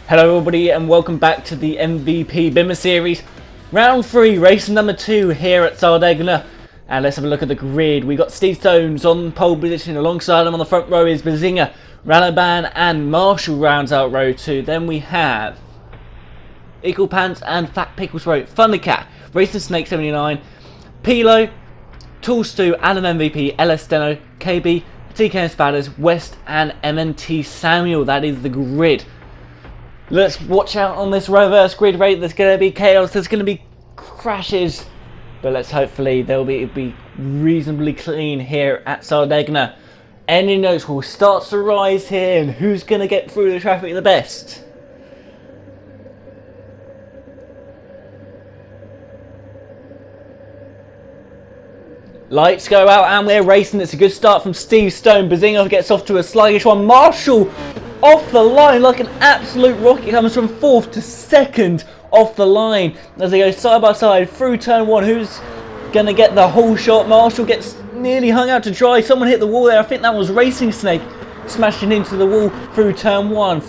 Hello everybody and welcome back to the MVP Bimmer series. Round 3, race number 2 here at Sardegna. And let's have a look at the grid. We got Steve Stones on pole position. Alongside him on the front row is Bazinga, Ralaban and Marshall rounds out row 2. Then we have Eagle Pants and Fat Pickles row, Thundercat, Racing Snake 79, Pilo, Tall Stu, Adam MVP, LS Steno, KB, TK Spadders, West and MNT Samuel. That is the grid. Let's watch out on this reverse grid rate. There's going to be chaos, there's going to be crashes, but let's hopefully they'll be reasonably clean here at Sardegna. Any notes will start to rise here, and who's going to get through the traffic the best? Lights go out and we're racing. It's a good start from Steve Stone. Bazinga gets off to a sluggish one. Marshall off the line like an absolute rocket, comes from 4th to 2nd off the line as they go side by side through turn 1. Who's going to get the whole shot? Marshall gets nearly hung out to dry. Someone hit the wall there. I think that was Racing Snake smashing into the wall through turn 1.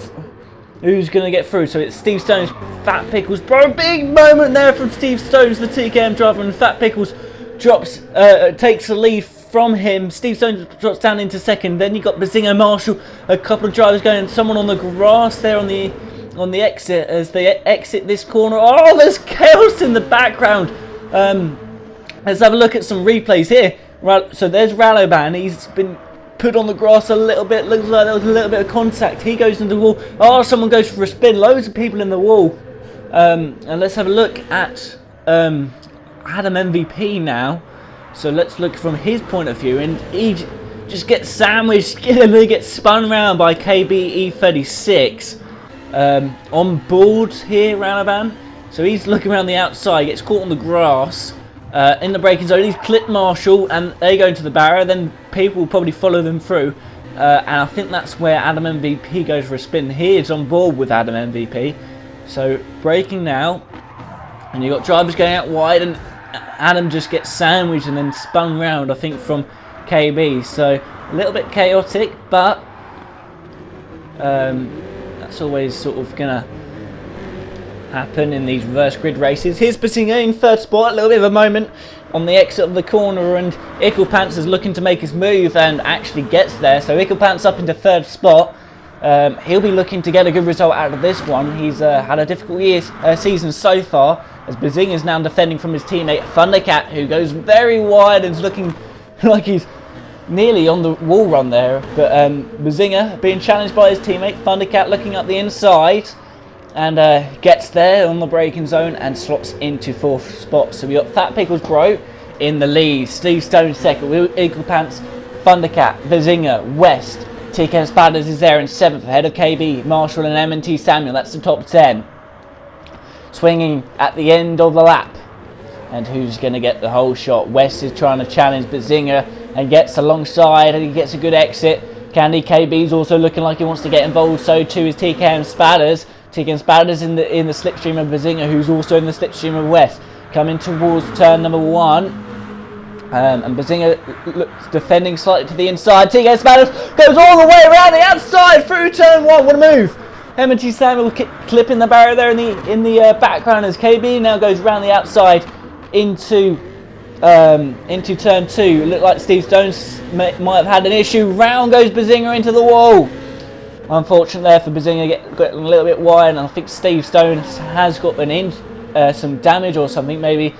Who's going to get through? So it's Steve Stone's Fat Pickles. Bro, big moment there from Steve Stone's, the TKM driver, and Fat Pickles takes the lead from him. Steve Stone drops down into 2nd. Then you got Bazinga, Marshall, a couple of drivers going, and someone on the grass there on the exit as they exit this corner. Oh, there's chaos in the background. Let's have a look at some replays here. Right, so there's Raloban. He's been put on the grass a little bit. Looks like there was a little bit of contact. He goes into the wall. Oh, someone goes for a spin. Loads of people in the wall. And let's have a look at Adam MVP now. So let's look from his point of view, and he just gets sandwiched, he gets spun around by KBE36 on board here, Ralaban. So he's looking around the outside, gets caught on the grass in the braking zone. He's clipped Marshall and they go into the barrier, then people will probably follow them through. And I think that's where Adam MVP goes for a spin. He is on board with Adam MVP. So braking now, and you've got drivers going out wide, and Adam just gets sandwiched and then spun round, I think, from KB. So a little bit chaotic, but that's always sort of gonna happen in these reverse grid races. Here's Bazinga in 3rd spot, a little bit of a moment on the exit of the corner, and Eagle Pants is looking to make his move and actually gets there. So Eagle Pants up into 3rd spot. He'll be looking to get a good result out of this one. He's had a difficult season so far, as Bazinga is now defending from his teammate Thundercat, who goes very wide and is looking like he's nearly on the wall run there. But Bazinga being challenged by his teammate Thundercat, looking up the inside, and gets there on the braking zone and slots into 4th spot. So we got Fat Pickles Bro in the lead, Steve Stone 2nd, Eagle Pants, Thundercat, Bazinga, West, TK Spadders is there in 7th, ahead of KB, Marshall and M&T Samuel. That's the top 10. Swinging at the end of the lap. And who's going to get the whole shot? West is trying to challenge Bazinga and gets alongside, and he gets a good exit. Candy KB's also looking like he wants to get involved, so too is TKM Spadders. TKM Spadders in the slipstream of Bazinga, who's also in the slipstream of West. Coming towards turn number 1. And Bazinga looks defending slightly to the inside. TK Spadders goes all the way around the outside through turn 1. What a move! M&T Samuel clipping the barrier there in the background as KB now goes around the outside into turn 2. It looked like Steve Stones might have had an issue. Round goes Bazinga into the wall. Unfortunate there for Bazinga, getting a little bit wide, and I think Steve Stone has got some damage or something. Maybe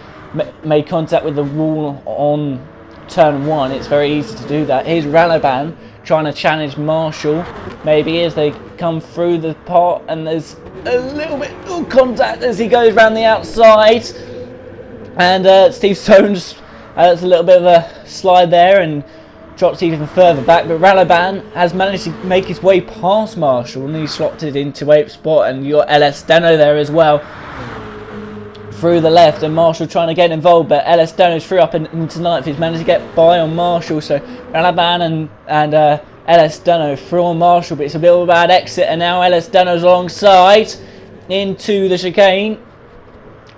made contact with the wall on turn 1. It's very easy to do that. Here's Ralaban trying to challenge Marshall, maybe as they come through the part, and there's a little bit of contact as he goes around the outside, and Steve Stones has a little bit of a slide there and drops even further back, but Ralaban has managed to make his way past Marshall, and he's slotted into 8th spot, and you're LS Steno there as well through the left, and Marshall trying to get involved, but LS Steno's through up into 9th. He's managed to get by on Marshall, so Ralaban and LS Steno through on Marshall, but it's a bit of a bad exit, and now LS Steno's alongside into the chicane,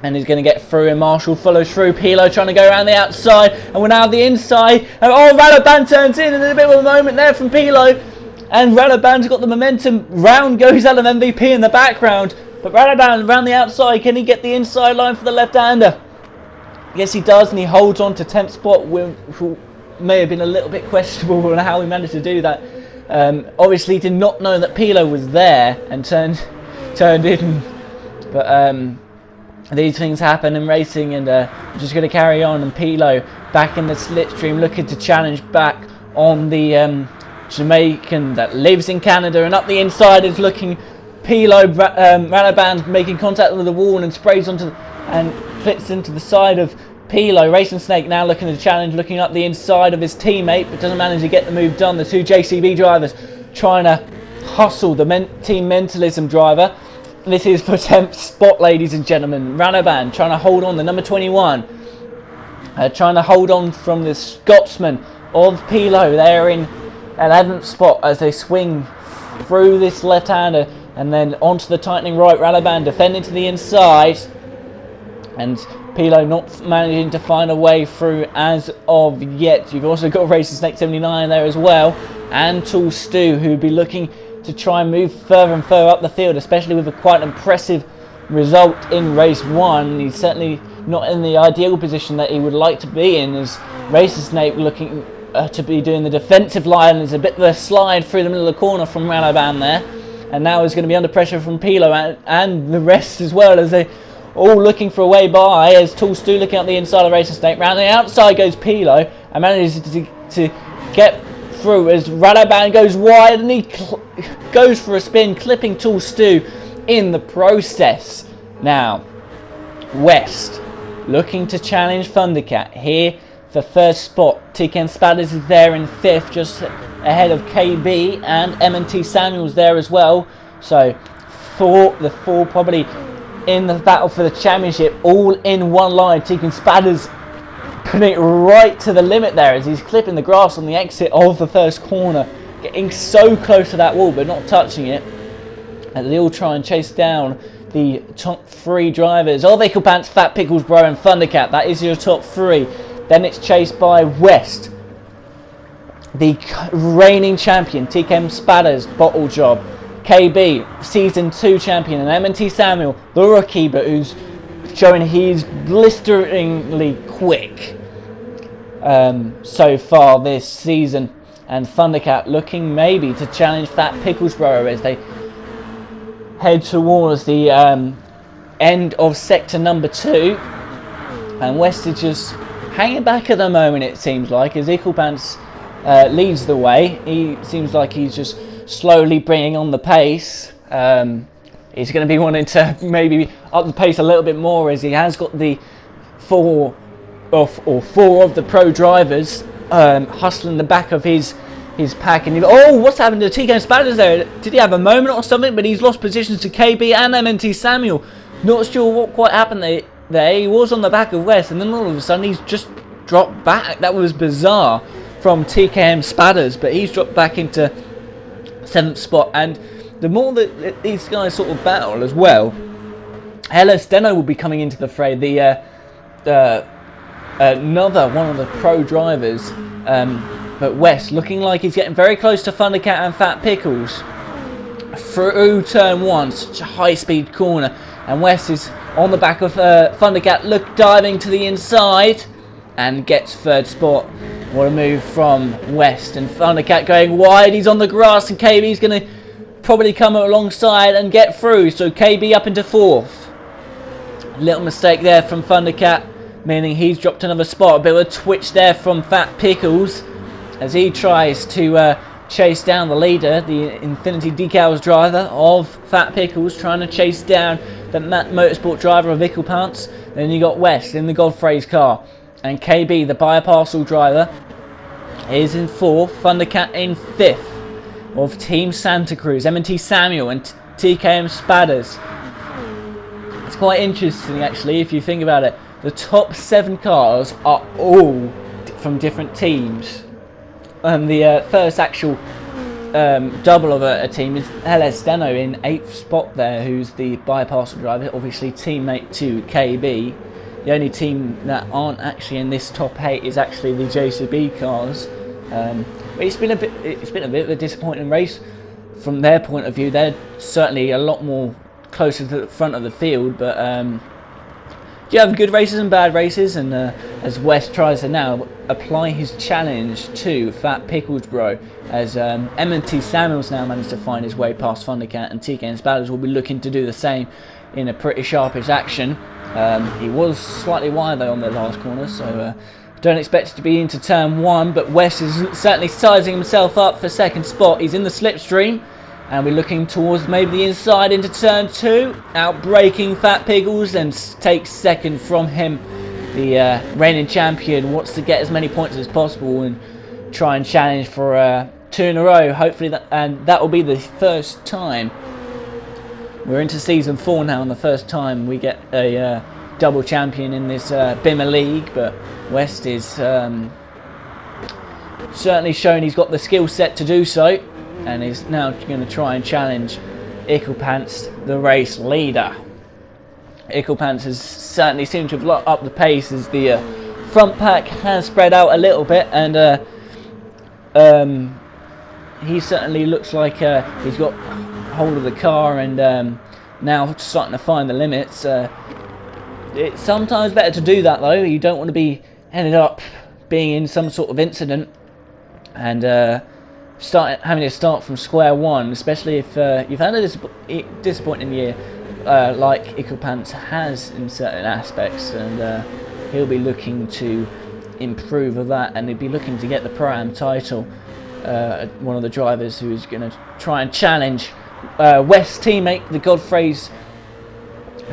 and he's going to get through, and Marshall follows through. Pilo trying to go around the outside, and we're now the inside, and oh, Ralaban turns in, and a bit of a moment there from Pilo, and Radoban's got the momentum. Round goes out of MVP in the background, but Radoban around the outside. Can he get the inside line for the left-hander? Yes, he does, and he holds on to 10th spot, which may have been a little bit questionable on how he managed to do that. Obviously, he did not know that Pilo was there and turned in, but these things happen in racing, and I'm just going to carry on. And Pilo back in the slipstream, looking to challenge back on the Jamaican that lives in Canada, and up the inside is looking. Pilo Radoban making contact with the wall and sprays onto and flips into the side of Pilo. Racing Snake now looking to challenge, looking up the inside of his teammate, but doesn't manage to get the move done. The two JCB drivers trying to hustle the Team Mentalism driver. This is for 10th spot, ladies and gentlemen. Radoban trying to hold on, the number 21. Trying to hold on from the Scotsman of Pilo. They're in 11th spot as they swing through this left-hander and then onto the tightening right. Radoban defending to the inside, and Pilo not managing to find a way through as of yet. You've also got Racing Snake 79 there as well, and Tall Stu, who would be looking to try and move further and further up the field, especially with a quite impressive result in race 1. He's certainly not in the ideal position that he would like to be in, as Racing Snake looking to be doing the defensive line. There's a bit of a slide through the middle of the corner from Radoban there, and now is going to be under pressure from Pilo and the rest as well, as they all looking for a way by, as Tall Stu looking up the inside of Racing Snake. Round the outside goes Pilo and manages to get through as Radoban goes wide, and he goes for a spin, clipping Tall Stu in the process. Now, West looking to challenge Thundercat here for first spot. TKM Spadders is there in 5th, just ahead of KB, and M&T Samuels there as well. So the four probably in the battle for the championship, all in one line. TKM Spadders putting it right to the limit there as he's clipping the grass on the exit of the first corner, getting so close to that wall but not touching it. And they all try and chase down the top 3 drivers of Ickle Pants, Fat Pickles Bro and Thundercat. That is your top 3. Then it's chased by West, the reigning champion, TKM Spadders, Bottle Job, KB, Season 2 champion, and M&T Samuel, the rookie, but who's showing he's blisteringly quick so far this season. And Thundercat looking maybe to challenge Fat Pickles Bro as they head towards the end of sector number 2. And West is just hanging back at the moment, it seems like, as Ickle Pants leads the way. He seems like he's just slowly bringing on the pace. He's going to be wanting to maybe up the pace a little bit more, as he has got the four of the pro drivers hustling the back of his pack. And what's happened to TKM Spadders there? Did he have a moment or something? But he's lost positions to KB and M&T Samuel. Not sure what quite happened there. He was on the back of West, and then all of a sudden he's just dropped back. That was bizarre from TKM Spadders, but he's dropped back into 7th spot. And the more that these guys sort of battle as well, LS Deno will be coming into the fray. Another one of the pro drivers, but West looking like he's getting very close to Thundercat and Fat Pickles through turn 1, such a high speed corner, and West is on the back of Thundercat, diving to the inside and gets 3rd spot. What a move from West, and Thundercat going wide. He's on the grass, and KB's going to probably come alongside and get through. So KB up into 4th. Little mistake there from Thundercat, meaning he's dropped another spot. A bit of a twitch there from Fat Pickles as he tries to chase down the leader, the Infinity Decals driver of Fat Pickles, trying to chase down the Matt Motorsport driver of Ickle Pants. Then you got West in the Godfrey's car, and KB, the Bioparcel driver, is in 4th. Thundercat in 5th of Team Santa Cruz, M&T Samuel and TKM Spadders. It's quite interesting actually if you think about it. The top 7 cars are all from different teams, and the first actual double of a team is LS Deno in 8th spot there, who's the Bioparcel driver, obviously teammate to KB. The only team that aren't actually in this top 8 is actually the JCB cars. But it's been a bit of a disappointing race from their point of view. They're certainly a lot more closer to the front of the field, but you have good races and bad races, and as West tries to now apply his challenge to Fat Pickles Bro, as M&T Samuels now managed to find his way past Thundercat, and TK and Spatters will be looking to do the same in a pretty sharpish action. He was slightly wide though on the last corner, so don't expect it to be into turn 1, but West is certainly sizing himself up for second spot. He's in the slipstream, and we're looking towards maybe the inside into turn 2, outbraking Fat Pickles, and takes second from him. The reigning champion wants to get as many points as possible and try and challenge for 2 in a row. Hopefully, that will be the first time. We're into season 4 now, and the first time we get a double champion in this Bimmer League, but West is certainly shown he's got the skill set to do so, and is now going to try and challenge Icklepants, the race leader. Icklepants has certainly seemed to have locked up the pace as the front pack has spread out a little bit, and he certainly looks like he's got hold of the car, and now starting to find the limits. It's sometimes better to do that though. You don't want to be ended up being in some sort of incident and having to start from square one, especially if you've had a disappointing year like Icklepants has in certain aspects, and he'll be looking to improve of that, and he'll be looking to get the Pro-Am title. One of the drivers who is going to try and challenge West's teammate, the Godfrey's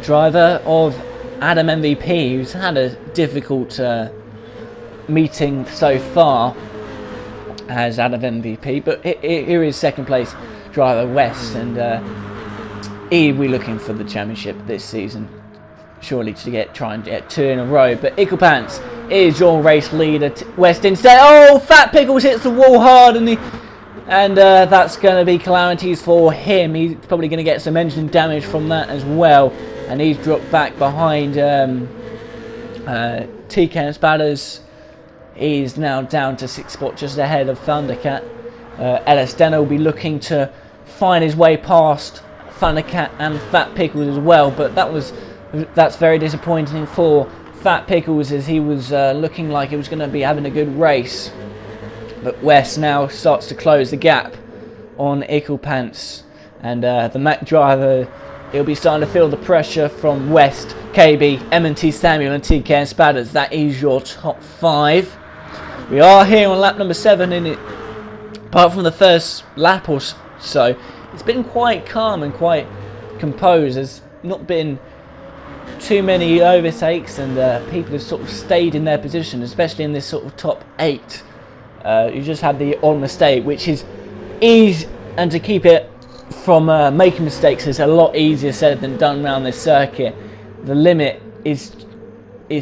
driver of Adam MvP, who's had a difficult meeting so far as Adam MvP, but here is second place driver West, and he'll be looking for the championship this season, surely to try and get 2 in a row. But Icklepants is your race leader. West instead. Oh, Fat Pickles hits the wall hard, and that's going to be calamities for him. He's probably going to get some engine damage from that as well, and he's dropped back behind TK and Spatters. He's now down to 6th spot, just ahead of Thundercat. LS Denner will be looking to find his way past Thundercat and Fat Pickles as well, but that's very disappointing for Fat Pickles, as he was looking like he was going to be having a good race. But West now starts to close the gap on Icklepants, and the Mac driver, he'll be starting to feel the pressure from West, KB, M&T Samuel and TK and Spatters. That is your top 5. We are here on lap number 7, and apart from the first lap or so, it's been quite calm and quite composed. There's not been too many overtakes, and people have sort of stayed in their position, especially in this sort of top 8. You just had the odd mistake, which is easy, and to keep it from making mistakes is a lot easier said than done around this circuit. The limit is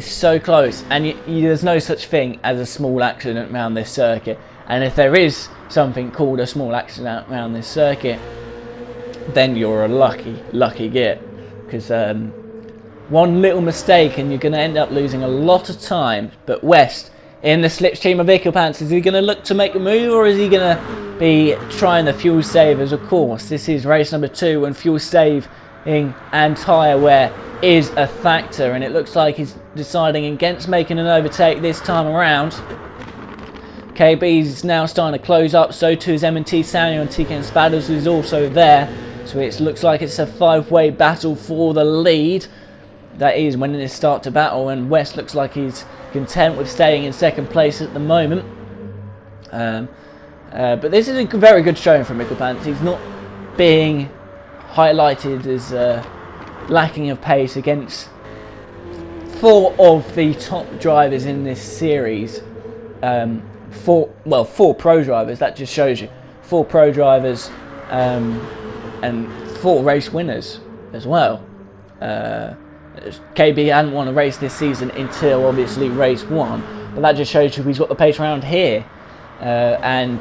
so close, and there's no such thing as a small accident around this circuit. And if there is something called a small accident around this circuit, then you're a lucky git, because one little mistake and you're going to end up losing a lot of time. But West, in the slipstream of Icklepants, is he going to look to make a move, or is he going to be trying the fuel savers? Of course, this is race number 2, and fuel saving and tyre wear is a factor, and it looks like he's deciding against making an overtake this time around. KB's now starting to close up, so too is M&T Samuel, and TK and Spatters is also there. So it looks like it's a 5-way battle for the lead. That is when it start to battle, and West looks like he's content with staying in second place at the moment. But this is a very good showing from Icklepants. He's not being highlighted as lacking of pace against 4 of the top drivers in this series. 4 pro drivers. That just shows you 4 pro drivers and 4 race winners as well. KB hadn't won a race this season until obviously race 1, but that just shows you he's got the pace around here. And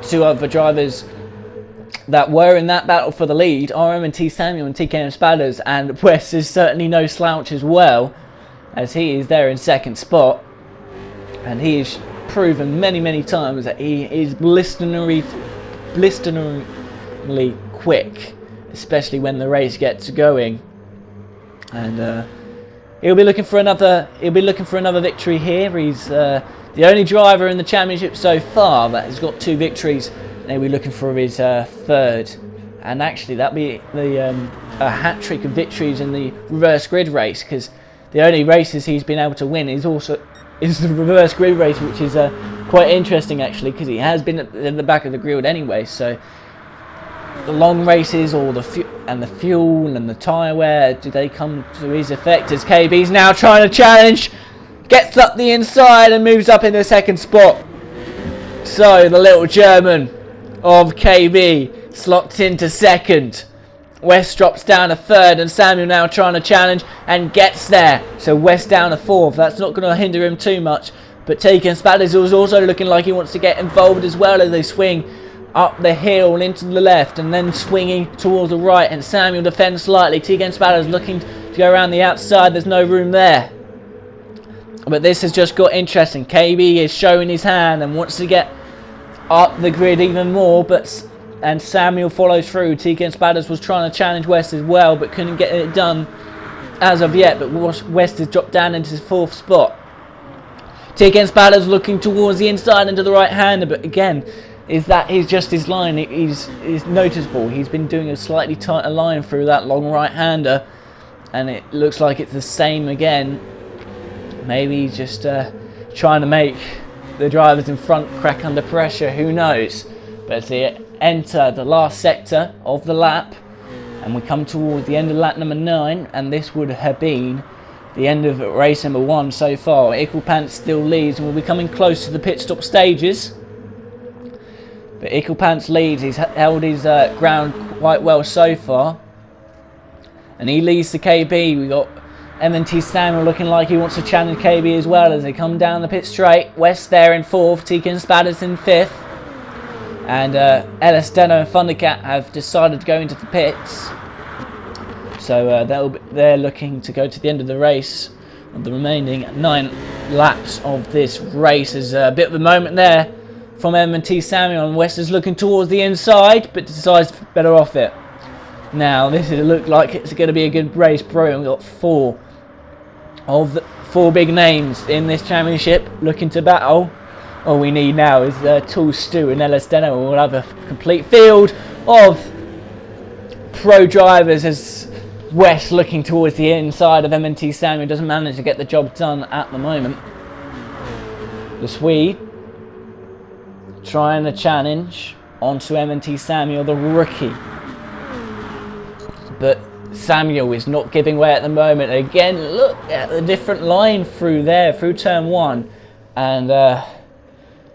2 other drivers that were in that battle for the lead are M&T Samuel and TK and Spatters, and West is certainly no slouch as well, as he is there in 2nd spot, and he is proven many times that he is blisteringly quick, especially when the race gets going. And he'll be looking for another victory here. He's the only driver in the championship so far that has got 2 victories, and he'll be looking for his 3rd. And actually, that'll be a hat trick of victories in the reverse grid race, because the only races he's been able to win is the reverse grid race, which is quite interesting actually, because he has been in the back of the grid anyway. So the long races, or the fuel and the tyre wear, do they come to his effect? As KB's now trying to challenge, gets up the inside and moves up in the 2nd spot. So the little German of KB slots into 2nd. West drops down to 3rd, and Samuel now trying to challenge and gets there. So West down to 4th. That's not going to hinder him too much. But Taken Spatters is also looking like he wants to get involved as well, as they swing up the hill into the left and then swinging towards the right. And Samuel defends slightly. Taken Spatters looking to go around the outside. There's no room there. But this has just got interesting. KB is showing his hand and wants to get up the grid even more, and Samuel follows through. Taken Spatters was trying to challenge West as well, but couldn't get it done as of yet. But West has dropped down into his 4th spot. Taken Spatters looking towards the inside into the right hander, but again, is just his line. Is noticeable. He's been doing a slightly tighter line through that long right hander, and it looks like it's the same again. Maybe he's just trying to make the drivers in front crack under pressure. Who knows? But as they enter the last sector of the lap, and we come towards the end of lap number 9, and this would have been the end of race number 1 so far. Equipants still leads, and we'll be coming close to the pit stop stages. But Equipants leads. He's held his ground quite well so far, and he leads to KB. We got M&T Samuel looking like he wants to challenge KB as well as they come down the pit straight. West there in 4th, Taken Spatters in 5th. And Sardegna and Thundercat have decided to go into the pits. So they're looking to go to the end of the race, of the remaining 9 laps of this race. There's a bit of a moment there from M&T Samuel, and West is looking towards the inside, but decides better off it. Now, this looks like it's going to be a good race, bro. We've got 4 of the 4 big names in this championship looking to battle. All we need now is Tool Stu and Sardegna. We'll have a complete field of pro drivers as West looking towards the inside of M&T Samuel. Doesn't manage to get the job done at the moment. The Swede trying to challenge onto M&T Samuel, the rookie. But Samuel is not giving way at the moment. Again, look at the different line through there, through turn 1. And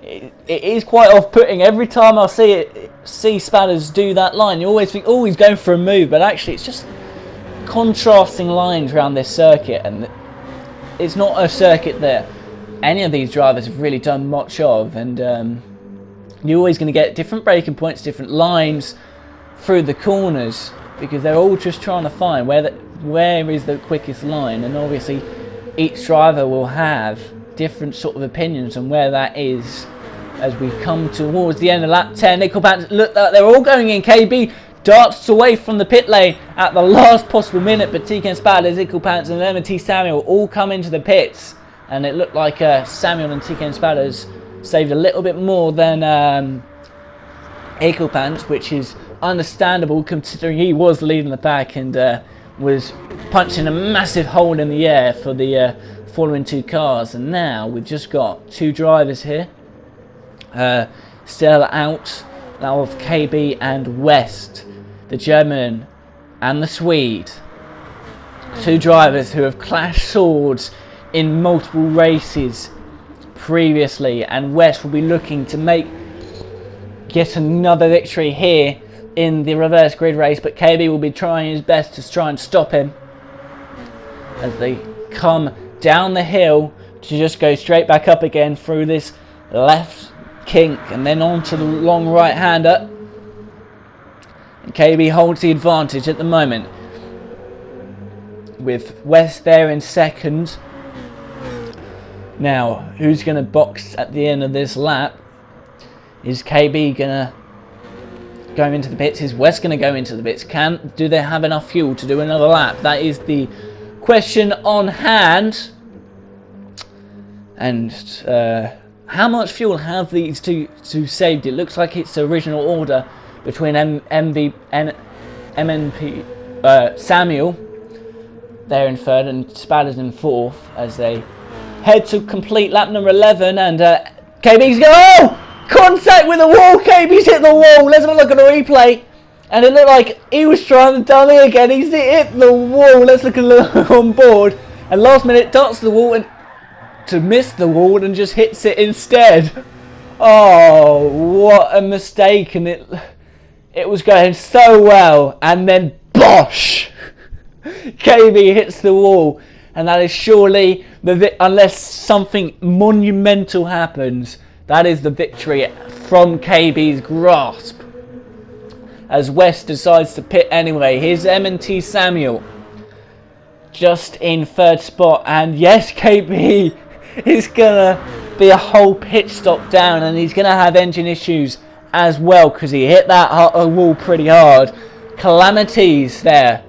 it is quite off-putting. Every time I see Spatters do that line, you always think, oh, he's going for a move. But actually, it's just contrasting lines around this circuit. And it's not a circuit that any of these drivers have really done much of. And you're always going to get different braking points, different lines through the corners, because they're all just trying to find where is the quickest line. And obviously, each driver will have different sort of opinions on where that is. As we come towards the end of lap 10, Nickelback, look, they're all going in. KB darts away from the pit lane at the last possible minute, but Taken Spatters, Nickelpants and M&T Samuel all come into the pits, and it looked like Samuel and Taken Spatters saved a little bit more than Nickelpants, which is understandable considering he was leading the pack and was punching a massive hole in the air for the following 2 cars. And now we've just got 2 drivers here still out, now of KB and West, the German and the Swede. 2 drivers who have clashed swords in multiple races previously, and West will be looking to get another victory here in the reverse grid race, but KB will be trying his best to try and stop him as they come down the hill to just go straight back up again through this left kink and then onto the long right hander. And KB holds the advantage at the moment, with West there in 2nd. Now, who's going to box at the end of this lap? Is KB going to go into the pits? Is West going to go into the pits? Do they have enough fuel to do another lap? That is the question on hand. And how much fuel have these two saved? It looks like it's the original order between MnP Samuel there in third and Spadders in fourth as they head to complete lap number 11. And KB's going, oh! Contact with the wall! KB's hit the wall! Let's have a look at the replay. And it looked like he was trying to dummy again. He's hit the wall. Let's look at on board. And last minute darts to the wall and to miss the wall and just hits it instead. Oh, what a mistake. And it was going so well. And then bosh! KB hits the wall. And that is surely, unless something monumental happens, that is the victory from KB's grasp. As West decides to pit anyway. Here's M&T Samuel just in third spot. And yes, KB is going to be a whole pit stop down. And he's going to have engine issues as well because he hit that wall pretty hard. Calamities there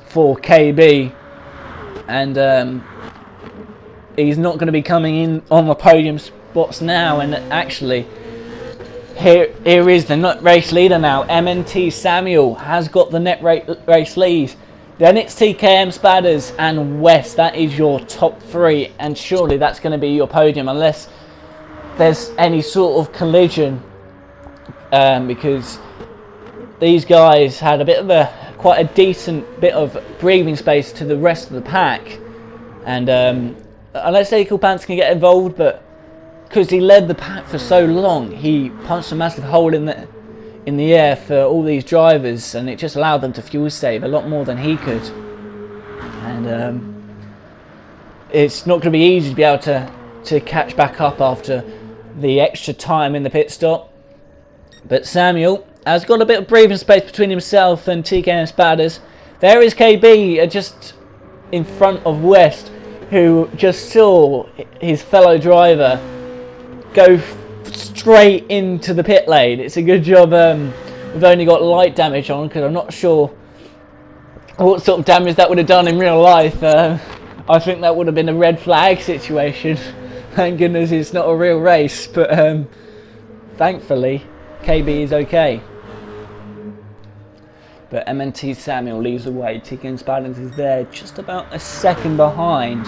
for KB. And he's not going to be coming in on the podium spots now. And actually, here is the race leader now. M&T Samuel has got the net race lead. Then it's TKM Spadders and West. That is your top three. And surely that's going to be your podium unless there's any sort of collision. Because these guys had a bit of quite a decent bit of breathing space to the rest of the pack. And unless Equal Pants can get involved, but because he led the pack for so long, he punched a massive hole in the air for all these drivers, and it just allowed them to fuel save a lot more than he could. And it's not going to be easy to be able to catch back up after the extra time in the pit stop. But Samuel has got a bit of breathing space between himself and TKM Spadders. There is KB just in front of West, who just saw his fellow driver go straight into the pit lane. It's a good job we've only got light damage on, because I'm not sure what sort of damage that would have done in real life. I think that would have been a red flag situation. Thank goodness it's not a real race, but thankfully KB is okay. But M&T Samuel leaves the way. TKM Spadders is there just about a second behind,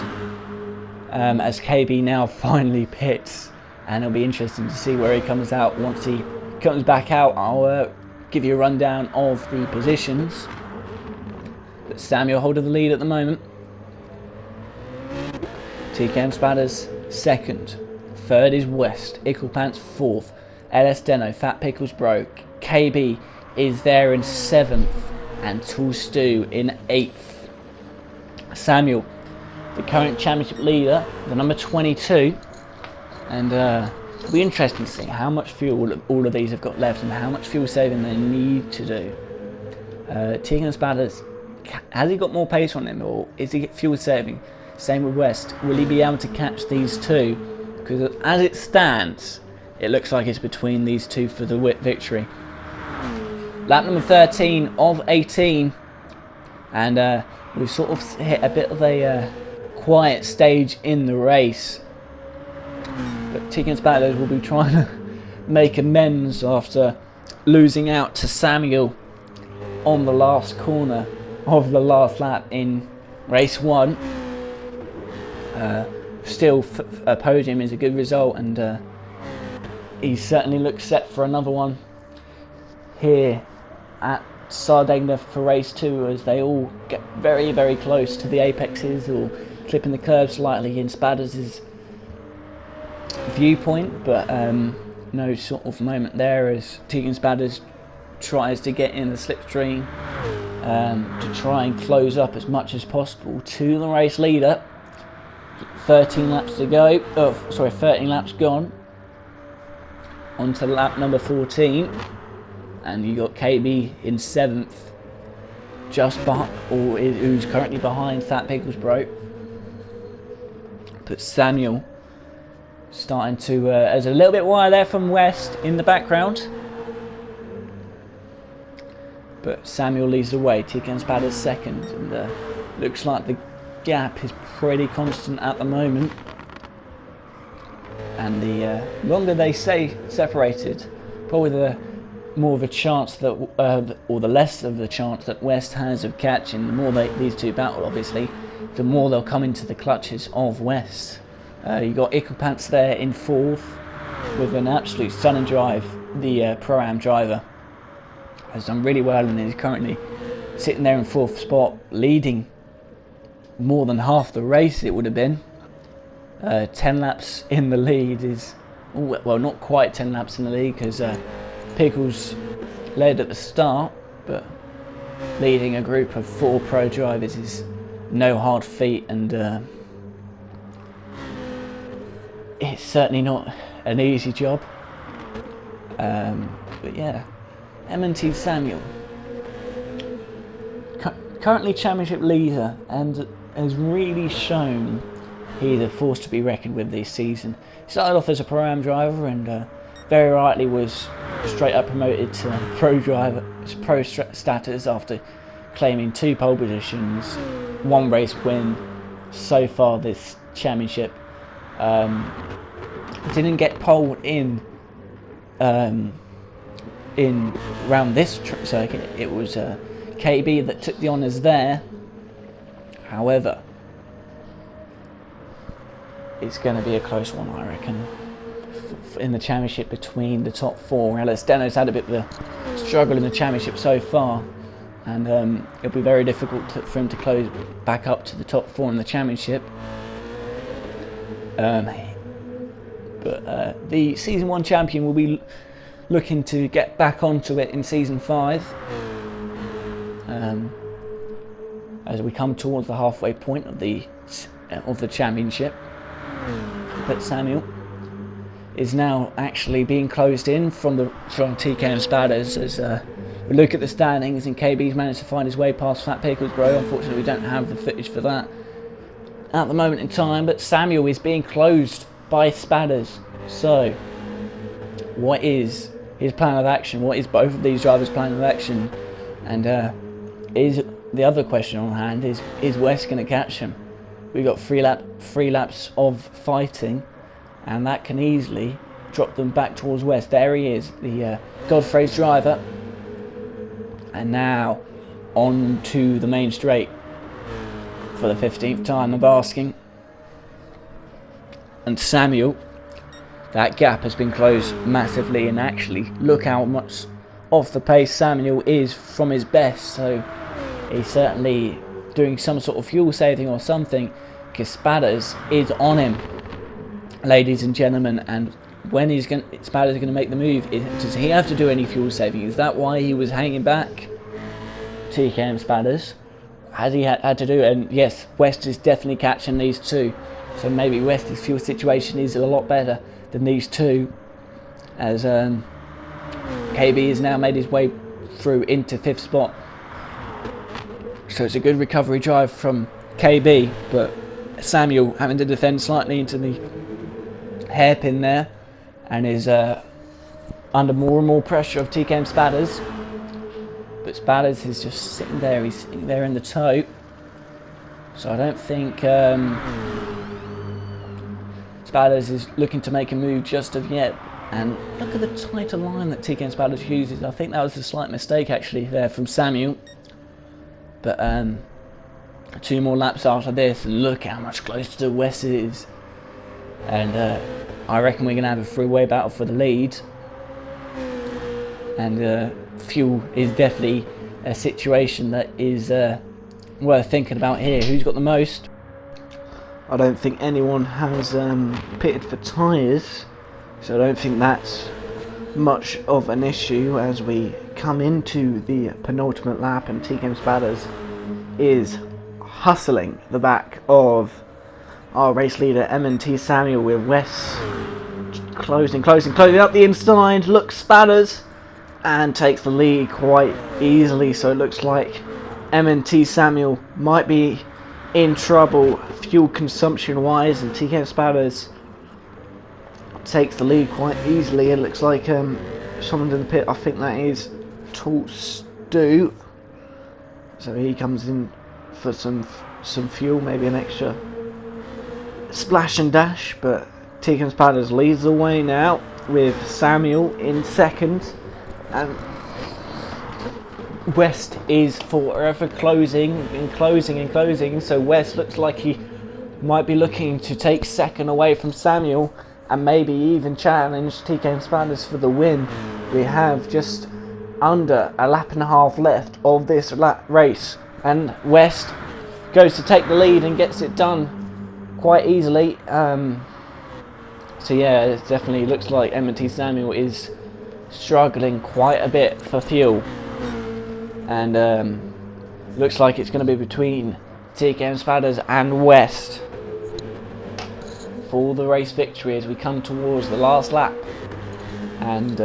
as KB now finally pits. And it'll be interesting to see where he comes out. Once he comes back out, I'll give you a rundown of the positions. But Samuel holding the lead at the moment. TKM Spadders second. Third is West. Equal Pants fourth. LS Deno, Fat Pickles Broke. KB is there in seventh. And Tool Stew in eighth. Samuel, the current championship leader, the number 22. And it'll be interesting to see how much fuel all of these have got left and how much fuel saving they need to do. TKM Spadders, has he got more pace on him, or is he fuel saving? Same with West. Will he be able to catch these two? Because as it stands, it looks like it's between these two for the victory. Lap number 13 of 18. And we've sort of hit a bit of a quiet stage in the race. But TKM Spadders will be trying to make amends after losing out to Samuel on the last corner of the last lap in race 1. Still, a podium is a good result, and he certainly looks set for another one here at Sardegna for race 2, as they all get very, very close to the apexes or clipping the curve slightly in Spadders' viewpoint, but no sort of moment there as TKM Spadders tries to get in the slipstream to try and close up as much as possible to the race leader. 13 laps to go. 13 laps gone. On to lap number 14, and you got KB in 7th, who's currently behind Fat Pickles Broke. But Samuel Starting to, there's a little bit wire there from West in the background. But Samuel leads the way, TKM Spatters second, and looks like the gap is pretty constant at the moment. And the longer they stay separated, probably the more of a chance that, or the less of the chance that West has of catching. The more these two battle, obviously, the more they'll come into the clutches of West. You got Pants there in fourth with an absolute stunning drive. The Pro-Am driver has done really well and is currently sitting there in fourth spot, leading more than half the race. It would have been 10 laps in the lead is, well, not quite 10 laps in the lead, because Pickles led at the start, but leading a group of 4 pro drivers is no hard feat, and it's certainly not an easy job. But yeah, M&T Samuel, currently championship leader, and has really shown he's a force to be reckoned with this season. He started off as a Pro-Am driver, and very rightly was straight up promoted to pro status after claiming 2 pole positions, 1 race win so far this championship. Didn't get poled in round this circuit. It was KB that took the honours there. However, it's going to be a close one, I reckon, in the championship between the top 4. Alex Deno's had a bit of a struggle in the championship so far, and it'll be very difficult for him to close back up to the top 4 in the championship. But the Season 1 champion will be looking to get back onto it in Season 5. As we come towards the halfway point of the championship. But Samuel is now actually being closed in from TKM Spatters as we look at the standings, and KB's managed to find his way past Fat Pickles Bro. Unfortunately, we don't have the footage for that at the moment in time, but Samuel is being closed by Spatters. So what is his plan of action? What is both of these drivers' plan of action? And is the other question on hand is West going to catch him? We've got 3 laps of fighting, and that can easily drop them back towards West. There he is, the Godfrey's driver. And now on to the main straight for the 15th time of asking. And Samuel, that gap has been closed massively, and actually look how much off the pace Samuel is from his best. So he's certainly doing some sort of fuel saving or something, because Spatters is on him, ladies and gentlemen. And when Spatters going to make the move, does he have to do any fuel saving? Is that why he was hanging back TKM Spatters? Has he had to do it? And yes, West is definitely catching these 2, so maybe West's fuel situation is a lot better than these 2, as KB has now made his way through into 5th spot. So it's a good recovery drive from KB, but Samuel having to defend slightly into the hairpin there, and is under more and more pressure of TKM Spatters. But Spatters is just sitting there, he's sitting there in the tow. So I don't think Spatters is looking to make a move just of yet. And look at the tighter line that TKM Spatters uses. I think that was a slight mistake actually there from Samuel. But 2 more laps after this, and look how much closer to West it is. And I reckon we're going to have a three-way battle for the lead. And fuel is definitely a situation that is worth thinking about here. Who's got the most? I don't think anyone has pitted for tyres, so I don't think that's much of an issue as we come into the penultimate lap, and TKM Spatters is hustling the back of our race leader M&T Samuel, with West closing up the inside. Look, Spatters, and takes the lead quite easily. So it looks like M&T Samuel might be in trouble fuel consumption wise, and TKM Spatters takes the lead quite easily. It looks like someone in the pit. I think that is Tall Stu. So he comes in for some fuel, maybe an extra splash and dash. But TK Spatters leads the way now with Samuel in second, and West is forever closing and closing and closing. So West looks like he might be looking to take second away from Samuel and maybe even challenge TK Spatters for the win. We have just under a lap and a half left of this race, and West goes to take the lead and gets it done quite easily. So yeah, it definitely looks like M&T Samuel is struggling quite a bit for fuel, and looks like it's going to be between TK Spatters and West for the race victory as we come towards the last lap. And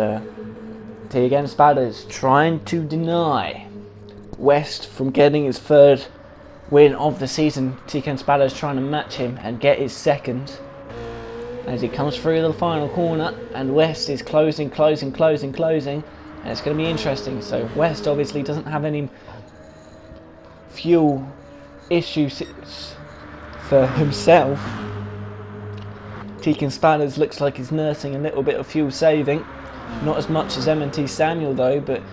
TK Spatters trying to deny West from getting his third win of the season. TK Spatters trying to match him and get his second as he comes through the final corner, and West is closing, and it's going to be interesting. So West obviously doesn't have any fuel issues for himself. TK Spatters looks like he's nursing a little bit of fuel saving, not as much as M&T Samuel though, but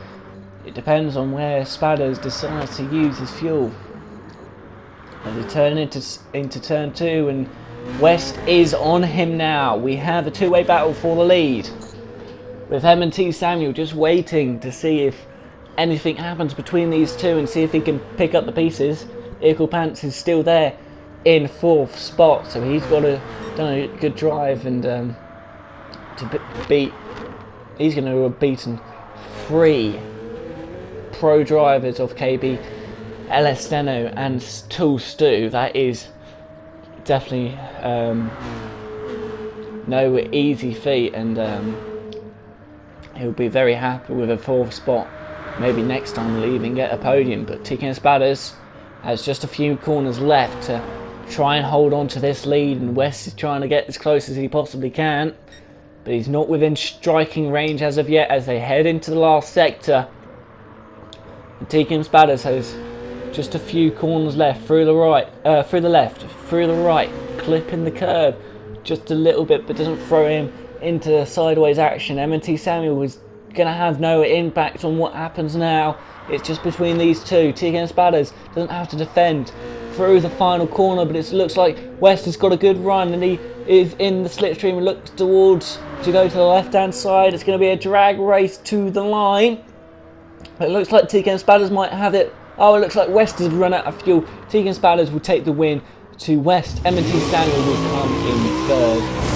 it depends on where Spatters decides to use his fuel. As we turn into turn 2, and West is on him now. We have a two-way battle for the lead, with M&T Samuel just waiting to see if anything happens between these two and see if he can pick up the pieces. Equal Pants is still there in 4th spot, so he's got a done a good drive, and he's going to have beaten 3 pro drivers of KB, LS Steno and Tall Stu. That is definitely no easy feat, and he'll be very happy with a 4th spot. Maybe next time we'll even get a podium. But TK Spatters has just a few corners left to try and hold on to this lead, and West is trying to get as close as he possibly can, but he's not within striking range as of yet as they head into the last sector. And TK Spatters has just a few corners left, through the right, through the left, through the right, clipping the curb just a little bit, but doesn't throw him into sideways action. M&T Samuel was going to have no impact on what happens now. It's just between these two. TK Spatters doesn't have to defend through the final corner, but it looks like West has got a good run, and he is in the slipstream and looks towards to go to the left hand side. It's going to be a drag race to the line. It looks like TK Spatters might have it. Oh, it looks like West has run out of fuel. TK Spatters will take the win to West. M&T Samuel will come in third.